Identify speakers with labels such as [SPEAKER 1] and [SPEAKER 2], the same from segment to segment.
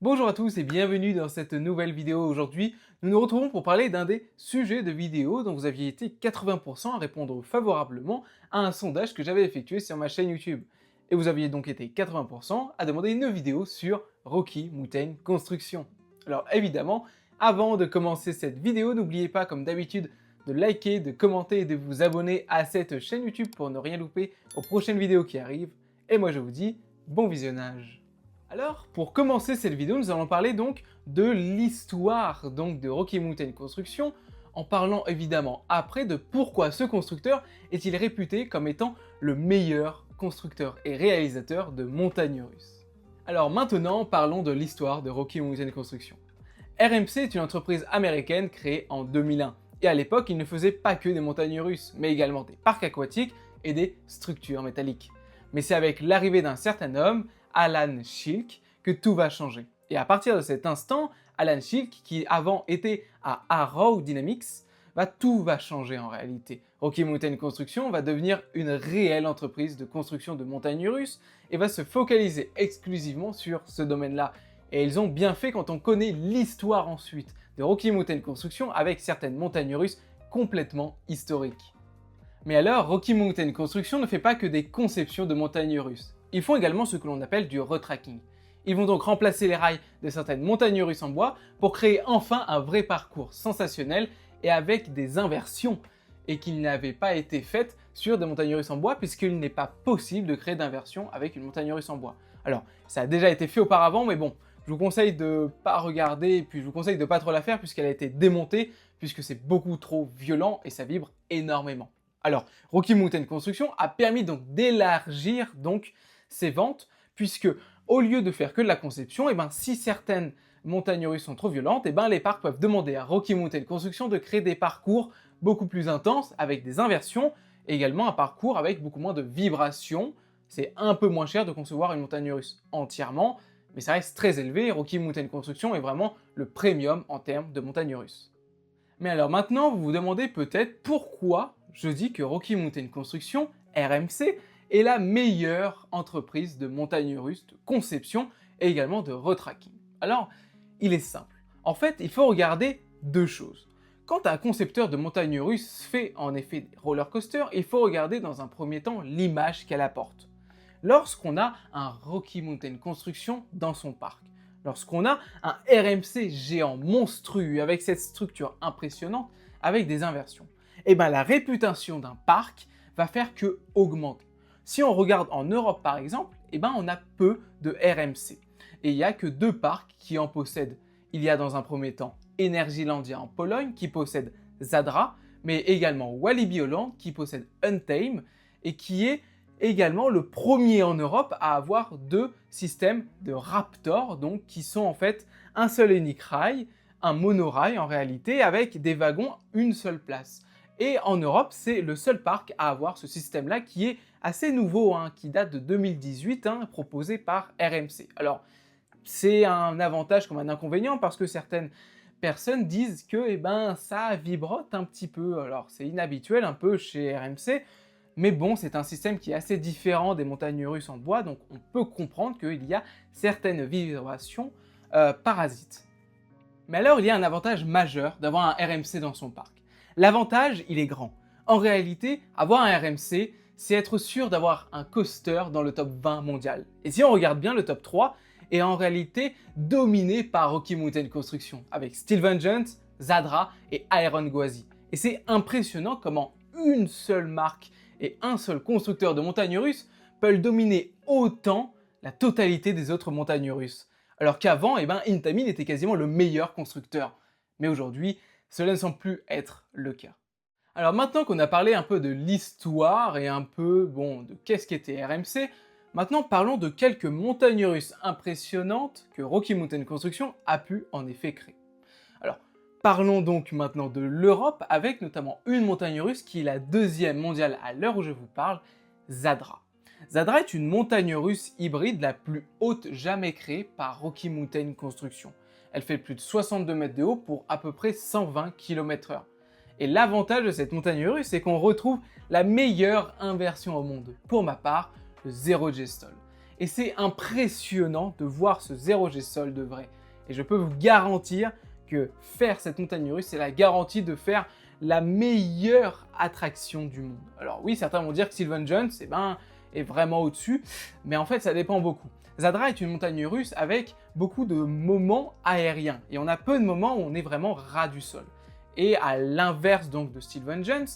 [SPEAKER 1] Bonjour à tous et bienvenue dans cette nouvelle vidéo. Aujourd'hui, nous nous retrouvons pour parler d'un des sujets de vidéo dont vous aviez été 80% à répondre favorablement à un sondage que j'avais effectué sur ma chaîne YouTube. Et vous aviez donc été 80% à demander une vidéo sur Rocky Mountain Construction. Alors évidemment, avant de commencer cette vidéo, n'oubliez pas comme d'habitude de liker, de commenter et de vous abonner à cette chaîne YouTube pour ne rien louper aux prochaines vidéos qui arrivent. Et moi je vous dis bon visionnage. Alors, pour commencer cette vidéo, nous allons parler donc de l'histoire de Rocky Mountain Construction, en parlant évidemment après de pourquoi ce constructeur est-il réputé comme étant le meilleur constructeur et réalisateur de montagnes russes. Alors maintenant, parlons de l'histoire de Rocky Mountain Construction. RMC est une entreprise américaine créée en 2001, et à l'époque, il ne faisait pas que des montagnes russes, mais également des parcs aquatiques et des structures métalliques. Mais c'est avec l'arrivée d'un certain homme, Alan Shilk, que tout va changer. Et à partir de cet instant, Alan Shilk, qui avant était à Arrow Dynamics, tout va changer en réalité. Rocky Mountain Construction va devenir une réelle entreprise de construction de montagnes russes et va se focaliser exclusivement sur ce domaine-là. Et ils ont bien fait quand on connaît l'histoire ensuite de Rocky Mountain Construction avec certaines montagnes russes complètement historiques. Mais alors, Rocky Mountain Construction ne fait pas que des conceptions de montagnes russes. Ils font également ce que l'on appelle du retracking. Ils vont donc remplacer les rails de certaines montagnes russes en bois pour créer enfin un vrai parcours sensationnel et avec des inversions, et qui n'avaient pas été faites sur des montagnes russes en bois puisqu'il n'est pas possible de créer d'inversion avec une montagne russe en bois. Alors, ça a déjà été fait auparavant, mais bon, je vous conseille de pas regarder et puis je vous conseille de pas trop la faire puisqu'elle a été démontée, puisque c'est beaucoup trop violent et ça vibre énormément. Alors, Rocky Mountain Construction a permis donc d'élargir ses ventes, puisque au lieu de faire que de la conception, si certaines montagnes russes sont trop violentes, les parcs peuvent demander à Rocky Mountain Construction de créer des parcours beaucoup plus intenses avec des inversions, et également un parcours avec beaucoup moins de vibrations. C'est un peu moins cher de concevoir une montagne russe entièrement, mais ça reste très élevé. Rocky Mountain Construction est vraiment le premium en termes de montagnes russes. Mais alors maintenant, vous vous demandez peut-être pourquoi je dis que Rocky Mountain Construction, RMC, est la meilleure entreprise de montagnes russes, de conception et également de retracking. Alors, il est simple. En fait, il faut regarder deux choses. Quand un concepteur de montagnes russes fait en effet des roller coasters, il faut regarder dans un premier temps l'image qu'elle apporte. Lorsqu'on a un Rocky Mountain Construction dans son parc, lorsqu'on a un RMC géant monstrueux avec cette structure impressionnante, avec des inversions, la réputation d'un parc va faire que augmenter. Si on regarde en Europe par exemple, on a peu de RMC. Et il n'y a que deux parcs qui en possèdent. Il y a dans un premier temps Energylandia en Pologne qui possède Zadra, mais également Walibi Holland qui possède Untame et qui est également le premier en Europe à avoir deux systèmes de Raptor, donc qui sont en fait un seul et unique rail, un monorail en réalité, avec des wagons une seule place. Et en Europe, c'est le seul parc à avoir ce système-là qui est assez nouveau, qui date de 2018, proposé par RMC. Alors, c'est un avantage comme un inconvénient parce que certaines personnes disent que ça vibrote un petit peu. Alors, c'est inhabituel un peu chez RMC, mais bon, c'est un système qui est assez différent des montagnes russes en bois, donc on peut comprendre qu'il y a certaines vibrations parasites. Mais alors, il y a un avantage majeur d'avoir un RMC dans son parc. L'avantage, il est grand. En réalité, avoir un RMC, c'est être sûr d'avoir un coaster dans le top 20 mondial. Et si on regarde bien, le top 3 est en réalité dominé par Rocky Mountain Construction, avec Steel Vengeance, Zadra et Iron Gwazi. Et c'est impressionnant comment une seule marque et un seul constructeur de montagnes russes peuvent dominer autant la totalité des autres montagnes russes. Alors qu'avant, Intamin était quasiment le meilleur constructeur. Mais aujourd'hui, cela ne semble plus être le cas. Alors maintenant qu'on a parlé un peu de l'histoire et un peu, de qu'est-ce qu'était RMC, maintenant parlons de quelques montagnes russes impressionnantes que Rocky Mountain Construction a pu en effet créer. Alors, parlons donc maintenant de l'Europe avec notamment une montagne russe qui est la deuxième mondiale à l'heure où je vous parle, Zadra. Zadra est une montagne russe hybride la plus haute jamais créée par Rocky Mountain Construction. Elle fait plus de 62 mètres de haut pour à peu près 120 km/h. Et l'avantage de cette montagne russe, c'est qu'on retrouve la meilleure inversion au monde. Pour ma part, le Zero G Stall. Et c'est impressionnant de voir ce 0G sol de vrai. Et je peux vous garantir que faire cette montagne russe, c'est la garantie de faire la meilleure attraction du monde. Alors oui, certains vont dire que Sylvan Jones est vraiment au-dessus, mais en fait ça dépend beaucoup. Zadra est une montagne russe avec beaucoup de moments aériens, et on a peu de moments où on est vraiment ras du sol. Et à l'inverse donc de Sylvan Jones,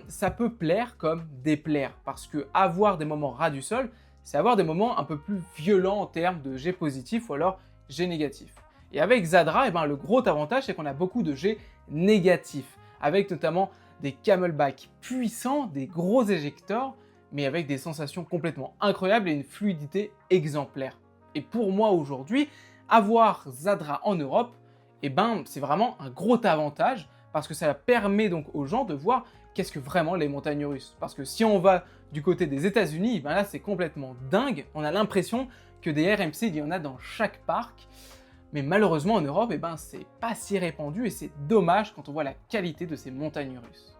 [SPEAKER 1] ça peut plaire comme déplaire, parce que avoir des moments ras du sol, c'est avoir des moments un peu plus violents en termes de G positif ou alors G négatif. Et avec Zadra, le gros avantage c'est qu'on a beaucoup de G négatifs, avec notamment des camelbacks puissants, des gros éjecteurs, mais avec des sensations complètement incroyables et une fluidité exemplaire. Et pour moi aujourd'hui, avoir Zadra en Europe, c'est vraiment un gros avantage, parce que ça permet donc aux gens de voir qu'est-ce que vraiment les montagnes russes. Parce que si on va du côté des États-Unis, là c'est complètement dingue, on a l'impression que des RMC, il y en a dans chaque parc, mais malheureusement en Europe, c'est pas si répandu et c'est dommage quand on voit la qualité de ces montagnes russes.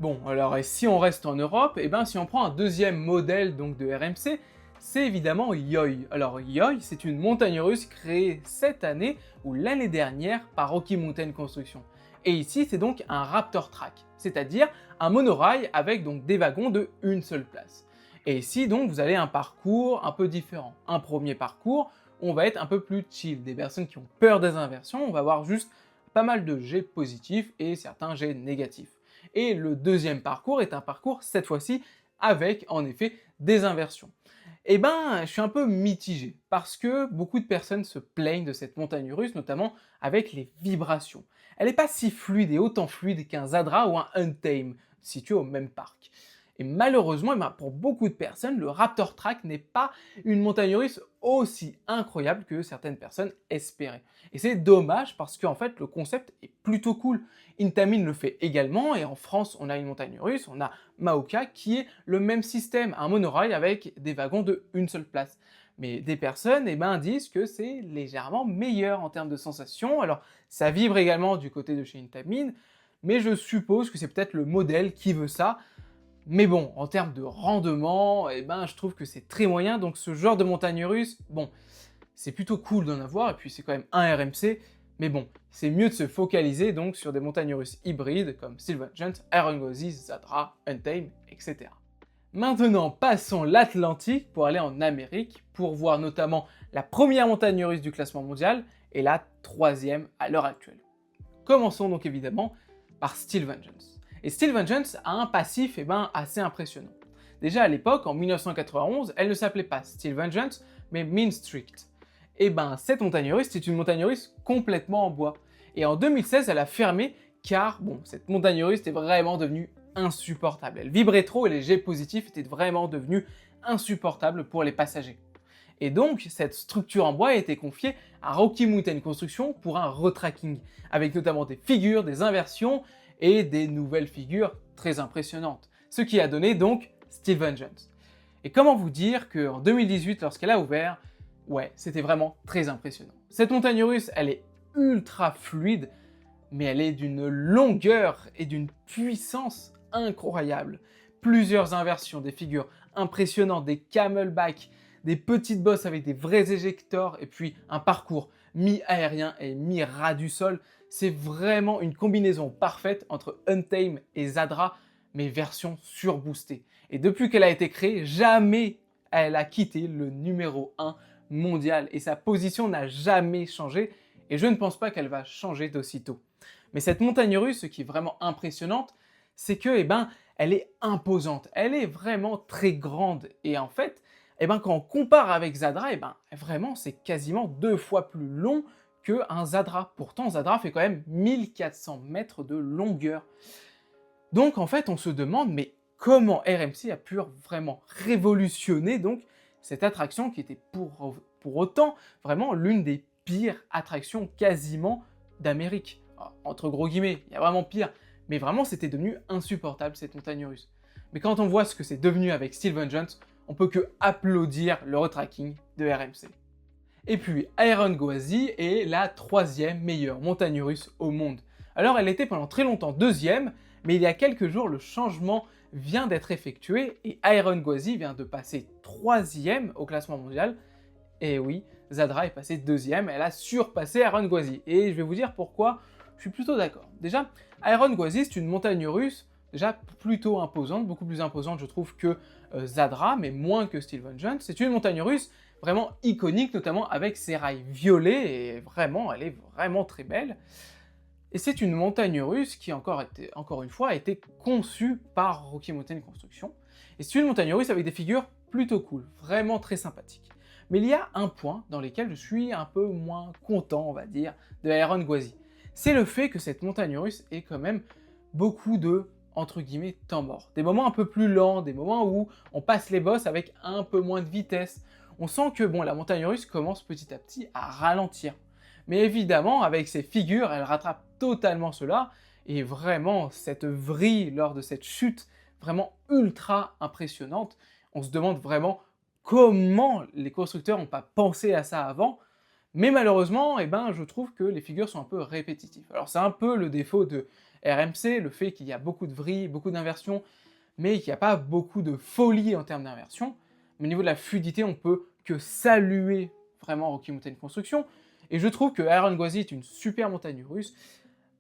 [SPEAKER 1] Bon, alors et si on reste en Europe, si on prend un deuxième modèle donc de RMC, c'est évidemment Yoi. Alors Yoi, c'est une montagne russe créée cette année ou l'année dernière par Rocky Mountain Construction. Et ici, c'est donc un Raptor Track, c'est-à-dire un monorail avec donc des wagons de une seule place. Et ici, donc, vous avez un parcours un peu différent. Un premier parcours, on va être un peu plus chill. Des personnes qui ont peur des inversions, on va avoir juste pas mal de G positifs et certains G négatifs. Et le deuxième parcours est un parcours, cette fois-ci, avec, en effet, des inversions. Je suis un peu mitigé, parce que beaucoup de personnes se plaignent de cette montagne russe, notamment avec les vibrations. Elle n'est pas si fluide et autant fluide qu'un Zadra ou un Untame, situé au même parc. Et malheureusement, pour beaucoup de personnes, le Raptor Track n'est pas une montagne russe aussi incroyable que certaines personnes espéraient. Et c'est dommage parce qu'en fait, le concept est plutôt cool. Intamin le fait également, et en France, on a une montagne russe, on a Maoka, qui est le même système, un monorail avec des wagons de une seule place. Mais des personnes disent que c'est légèrement meilleur en termes de sensations. Alors, ça vibre également du côté de chez Intamin, mais je suppose que c'est peut-être le modèle qui veut ça. Mais bon, en termes de rendement, je trouve que c'est très moyen, donc ce genre de montagne russe, c'est plutôt cool d'en avoir, et puis c'est quand même un RMC, mais bon, c'est mieux de se focaliser donc sur des montagnes russes hybrides comme Sylvan Jones, Iron Gauzy, Zadra, Untame, etc. Maintenant, passons l'Atlantique pour aller en Amérique, pour voir notamment la première montagne russe du classement mondial et la troisième à l'heure actuelle. Commençons donc évidemment par Sylvan Jones. Et Sylvan Jones a un passif assez impressionnant. Déjà à l'époque, en 1991, elle ne s'appelait pas Sylvan Jones, mais Mean Street. Cette montagne russe, c'est une montagne russe complètement en bois. Et en 2016, elle a fermé car, cette montagne russe était vraiment devenue insupportable. Elle vibrait trop et les jets positifs étaient vraiment devenus insupportables pour les passagers. Et donc, cette structure en bois a été confiée à Rocky Mountain Construction pour un retracking, avec notamment des figures, des inversions et des nouvelles figures très impressionnantes. Ce qui a donné donc Sylvan Jones. Et comment vous dire qu'en 2018, lorsqu'elle a ouvert, c'était vraiment très impressionnant. Cette montagne russe, elle est ultra fluide, mais elle est d'une longueur et d'une puissance incroyable. Plusieurs inversions, des figures impressionnantes, des camelbacks, des petites bosses avec des vrais éjecteurs, et puis un parcours mi-aérien et mi-ras du sol. C'est vraiment une combinaison parfaite entre Untame et Zadra, mais version surboostée. Et depuis qu'elle a été créée, jamais elle a quitté le numéro 1 mondial, et sa position n'a jamais changé, et je ne pense pas qu'elle va changer d'aussitôt. Mais cette montagne russe, ce qui est vraiment impressionnante, c'est que, elle est imposante, elle est vraiment très grande, et en fait, quand on compare avec Zadra, vraiment c'est quasiment 2 fois plus long qu'un Zadra. Pourtant, Zadra fait quand même 1400 mètres de longueur. Donc en fait, on se demande, mais comment RMC a pu vraiment révolutionner donc cette attraction qui était pour autant vraiment l'une des pires attractions quasiment d'Amérique. Entre gros guillemets, il y a vraiment pire, mais vraiment c'était devenu insupportable cette montagne russe. Mais quand on voit ce que c'est devenu avec Sylvan Jones, on peut que applaudir le retracking de RMC. Et puis Iron Gauzy est la 3e meilleure montagne russe au monde. Alors elle était pendant très longtemps 2e, mais il y a quelques jours le changement vient d'être effectué et Iron Gwazi vient de passer 3e au classement mondial. Et oui, Zadra est passée 2e, elle a surpassé Iron Gwazi. Et je vais vous dire pourquoi je suis plutôt d'accord. Déjà, Iron Gwazi, c'est une montagne russe déjà plutôt imposante, beaucoup plus imposante je trouve que Zadra, mais moins que Steel Vengeance. C'est une montagne russe vraiment iconique, notamment avec ses rails violets, et vraiment, elle est vraiment très belle. Et c'est une montagne russe qui, encore une fois, a été conçue par Rocky Mountain Construction. Et c'est une montagne russe avec des figures plutôt cool, vraiment très sympathiques. Mais il y a un point dans lequel je suis un peu moins content, on va dire, de Iron Gwazi. C'est le fait que cette montagne russe ait quand même beaucoup de, entre guillemets, temps mort. Des moments un peu plus lents, des moments où on passe les boss avec un peu moins de vitesse. On sent que bon, la montagne russe commence petit à petit à ralentir. Mais évidemment, avec ses figures, elle rattrape totalement cela, et vraiment, cette vrille lors de cette chute, vraiment ultra impressionnante. On se demande vraiment comment les constructeurs n'ont pas pensé à ça avant, mais malheureusement, eh ben, je trouve que les figures sont un peu répétitives. Alors c'est un peu le défaut de RMC, le fait qu'il y a beaucoup de vrilles, beaucoup d'inversions, mais qu'il n'y a pas beaucoup de folie en termes d'inversion. Mais au niveau de la fluidité, on peut que saluer vraiment Rocky Mountain Construction, et je trouve que Iron Gwazi est une super montagne russe,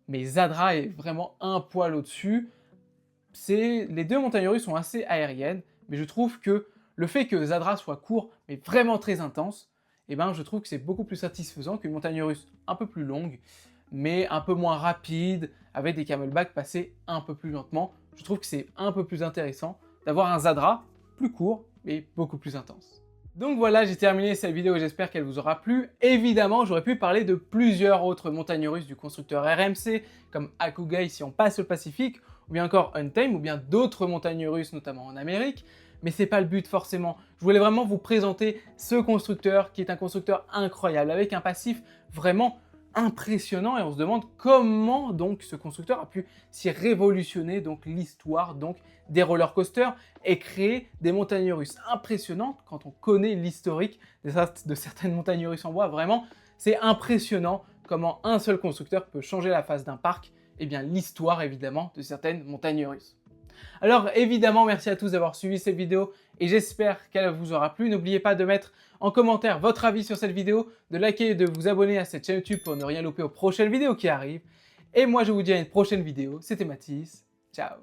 [SPEAKER 1] mais Zadra est vraiment un poil au-dessus. Les deux montagnes russes sont assez aériennes, mais je trouve que le fait que Zadra soit court, mais vraiment très intense, eh ben, je trouve que c'est beaucoup plus satisfaisant qu'une montagne russe un peu plus longue, mais un peu moins rapide, avec des camelbacks passés un peu plus lentement. Je trouve que c'est un peu plus intéressant d'avoir un Zadra plus court, mais beaucoup plus intense. Donc voilà, j'ai terminé cette vidéo, j'espère qu'elle vous aura plu. Évidemment, j'aurais pu parler de plusieurs autres montagnes russes du constructeur RMC, comme Hakugai si on passe le Pacifique, ou bien encore Untamed, ou bien d'autres montagnes russes, notamment en Amérique, mais c'est pas le but forcément. Je voulais vraiment vous présenter ce constructeur, qui est un constructeur incroyable, avec un passif vraiment impressionnant, et on se demande comment donc ce constructeur a pu s'y révolutionner donc l'histoire donc des roller coasters et créer des montagnes russes impressionnantes quand on connaît l'historique de certaines montagnes russes en bois. Vraiment, c'est impressionnant comment un seul constructeur peut changer la face d'un parc, et bien l'histoire évidemment de certaines montagnes russes. Alors évidemment, merci à tous d'avoir suivi cette vidéo et j'espère qu'elle vous aura plu. N'oubliez pas de mettre en commentaire votre avis sur cette vidéo, de liker et de vous abonner à cette chaîne YouTube pour ne rien louper aux prochaines vidéos qui arrivent. Et moi je vous dis à une prochaine vidéo, c'était Mathis, ciao.